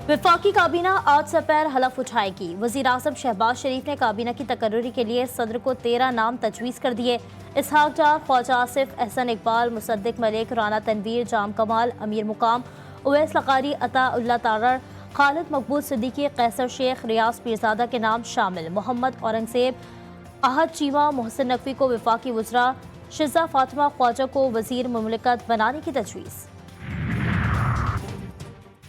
वफाकी काबीना आज दोपहर हलफ उठाएगी। वज़ीर आज़म शहबाज शरीफ ने काबीना की तकर्रुरी के लिए सदर को 13 नाम तजवीज़ कर दिए। इसहाक डार, ख्वाजा आसिफ, एहसन इकबाल, मुसद्दिक मलिक, राना तनवीर, जाम कमाल, अमीर मुकाम, उवैस लकारी, अताउल्लाह तारड़, खालिद मकबूल सिद्दीकी, कैसर शेख, रियाज पीरजादा के नाम शामिल। मोहम्मद औरंगजेब, अहद चीमा, मोहसिन नकवी को वफाकी वज़रा, शिजा फातिमा ख्वाजा को वज़ीर मुमलिकत बनाने की तजवीज़।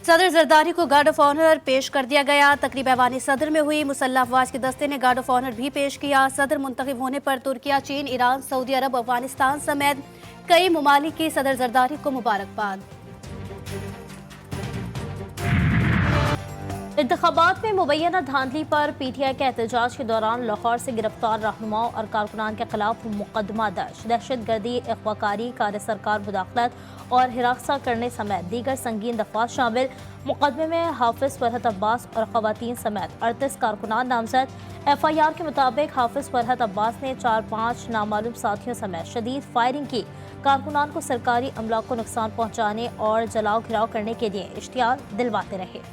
सदर जरदारी को गार्ड ऑफ ऑनर पेश कर दिया गया। तकरीब ऐवानी सदर में हुई। मुसल्लह अफवाज के दस्ते ने गार्ड ऑफ ऑनर भी पेश किया। सदर मुंतखब होने पर तुर्किया, चीन, ईरान, सऊदी अरब, अफगानिस्तान समेत कई ममालिक की सदर जरदारी को मुबारकबाद। इंतखाबात में मुबैना धांधली पर PTI के एहतजाज के दौरान लाहौर से गिरफ्तार रहनुमाओं और कारकुनान के खिलाफ मुकदमा दर्ज। दहशतगर्दी, अगवाकारी, कार सरकार मुदाखलत और हिरासत करने समेत दीगर संगीन दफात शामिल। मुकदमे में हाफिज फरहत अब्बास और खवातीन समेत 38 कारकुनान नामजद। FIR के मुताबिक हाफिज फरहत अब्बास ने 4-5 नामालूम साथियों समेत शदीद फायरिंग की। कारकुनान को सरकारी अमला को नुकसान पहुँचाने और जलाओ घिराव करने के लिए इश्तियार दिलवाते रहे।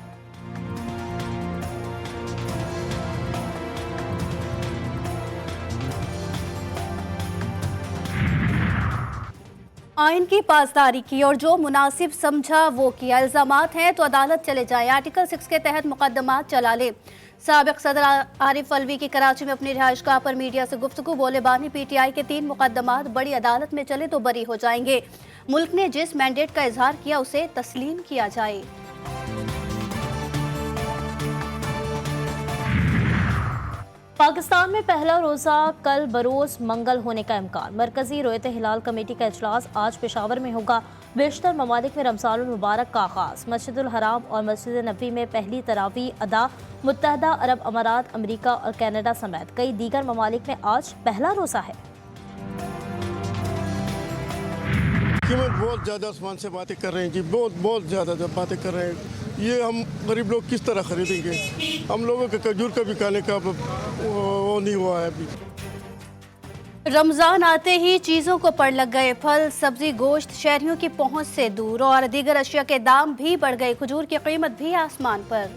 आइन की पासदारी की और जो मुनासिब समझा वो किया। इल्जामात हैं तो अदालत चले जाएं। आर्टिकल 6 के तहत मुकदमात चला ले। साबिक सदर आरिफ अलवी की कराची में अपनी रिहाइशगाह पर मीडिया से गुफ्तगू। बोले बानी PTI के 3 मुकदमात बड़ी अदालत में चले तो बरी हो जाएंगे। मुल्क ने जिस मैंडेट का इजहार किया उसे तस्लीम किया जाए। पाकिस्तान में पहला रोज़ा कल बरोज़ मंगल होने का इम्कान। मरकजी रोयत हिलाल कमेटी का इजलास आज पेशावर में होगा। बेशतर ममालिक में रमज़ानुल मुबारक का आगाज़। मस्जिदुल हराम और मस्जिद नबी में पहली तरावी अदा। मुत्तहदा अरब अमारात, अमरीका और कनाडा समेत कई दीगर ममालिक में आज पहला रोज़ा है। बहुत ज़्यादा आसमान से बातें कर रहे हैं जी, बहुत ज़्यादा बातें कर रहे हैं। ये हम गरीब लोग किस तरह खरीदेंगे? हम लोगों के खजूर का भी खाने का वो नहीं हुआ है अभी। रमजान आते ही चीजों को पड़ लग गए। फल, सब्जी, गोश्त शहरियों की पहुंच से दूर और दीगर अशिया के दाम भी बढ़ गए। खजूर की कीमत भी आसमान पर।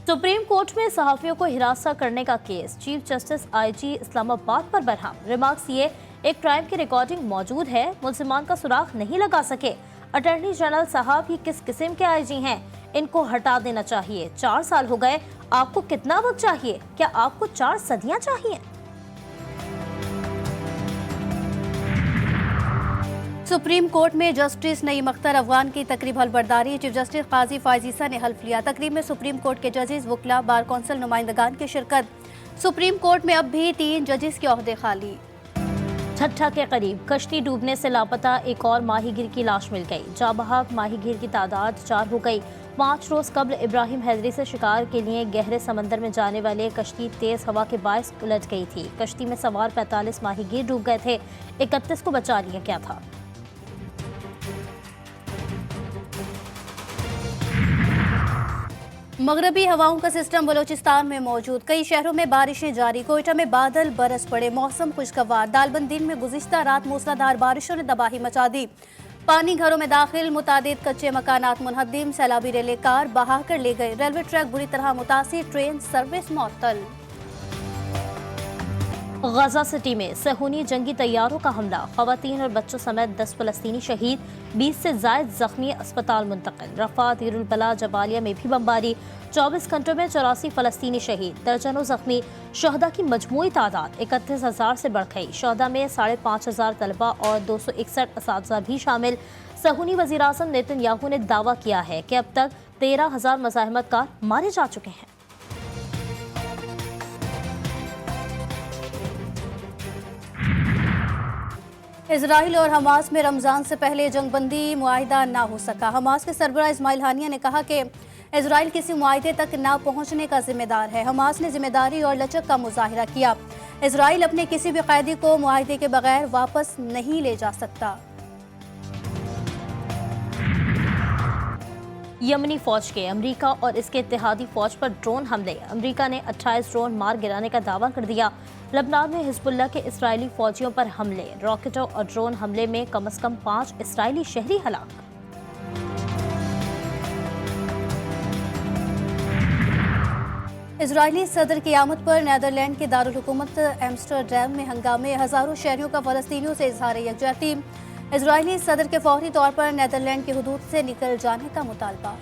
सुप्रीम कोर्ट में सहाफियों को हिरासत करने का case. Chief justice IG Islamabad पर बरहम। रिमार्क्स ये, एक क्राइम की रिकॉर्डिंग मौजूद है, मुल्जिमान का सुराग नहीं लगा सके। अटॉर्नी जनरल साहब ही किस किस्म के IG हैं? इनको हटा देना चाहिए। 4 साल हो गए, आपको कितना वक्त चाहिए? क्या आपको 4 सदियां चाहिए? सुप्रीम कोर्ट में जस्टिस नईम अख्तर अफगान की तकरीब हलबरदारी। चीफ जस्टिस काजी फायजीसा ने हल्फ लिया। तकरीब में सुप्रीम कोर्ट के जजेस, वकला, बार कौंसिल नुमाइंदगान की शिरकत। सुप्रीम कोर्ट में अब भी 3 जजेस के ओहदे खाली। छठा के करीब कश्ती डूबने से लापता एक और माहीगीर की लाश मिल गई। जाबहाक माहीगीर की तादाद 4 हो गई। 5 रोज कबल इब्राहिम हैदरी से शिकार के लिए गहरे समंदर में जाने वाले कश्ती तेज हवा के बायस उलट गई थी। कश्ती में सवार 45 माहीगीर डूब गए थे। 31 को बचा लिया गया था। मगरबी हवाओं का सिस्टम बलोचिस्तान में मौजूद। कई शहरों में बारिशें जारी। कोयटा में बादल बरस पड़े। मौसम खुशगवार। दालबंद दिन में गुज़िश्ता रात मूसलाधार बारिशों ने तबाही मचा दी। पानी घरों में दाखिल। मुतादिद कच्चे मकानात मुनहद्दिम। सैलाबी रेले कार बहा कर ले गए। रेलवे ट्रैक बुरी तरह मुतासिर। ट्रेन सर्विस मुअत्तल। गजा सिटी में सहूनी जंगी तैयारों का हमला। खवातीन और बच्चों समेत 10 फलस्तीनी शहीद। 20 से जायद जख्मी अस्पताल मुंतकिल। रफा, दीरुल बला, जबालिया में भी बमबारी। 24 घंटों में 84 फलस्तीनी शहीद। दर्जनों जख्मी। शहदा की मजमूई तादाद 31,000 से बढ़ गई। शहदा में 5,500 तलबा और 261 असातिज़ा भी शामिल। सहूनी वज़ीर आज़म नेतन्याहू ने दावा किया है कि अब तक 13,000 मज़ाहमतकार मारे जा चुके हैं। इजराइल और हमास में रमजान से पहले जंगबंदी मुआहिदा ना हो सका। हमास के सरबराह इस्माइल हानिया ने कहा कि इजराइल किसी मुआहिदे तक ना पहुंचने का जिम्मेदार है। हमास ने जिम्मेदारी और लचक का मुजाहिरा किया। इजराइल अपने किसी भी कैदी को मुआहिदे के बगैर वापस नहीं ले जा सकता। यमनी फौज के अमेरिका और इसके इत्तेहादी फौज पर ड्रोन हमले। अमेरिका ने 28 ड्रोन मार गिराने का दावा कर दिया। लबनान में हिजबुल्लाह के इस्राएली फौजियों पर हमले। रॉकेटों और ड्रोन हमले में कम से कम 5 इस्राएली शहरी हलाक। इजरायली सदर की आमद पर नीदरलैंड के दारुल हुकूमत एम्स्टरडैम में हंगामे। हजारों शहरियों का फलस्तीनियों से इजहार यकजहती। इजरायली सदर के फौरी तौर पर नीदरलैंड की हुदूद से निकल जाने का मुतालबा।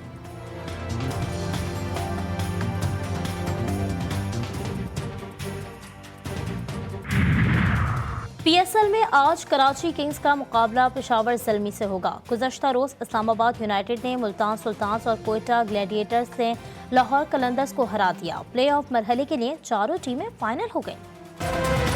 पीएसएल में आज कराची किंग्स का मुकाबला पेशावर ज़ल्मी से होगा। गुज़श्ता रोज इस्लामाबाद यूनाइटेड ने मुल्तान सुल्तान्स और कोयटा ग्लैडिएटर्स ने लाहौर कलंदर्स को हरा दिया। प्ले ऑफ मरहले के लिए चारों टीमें फाइनल हो गईं।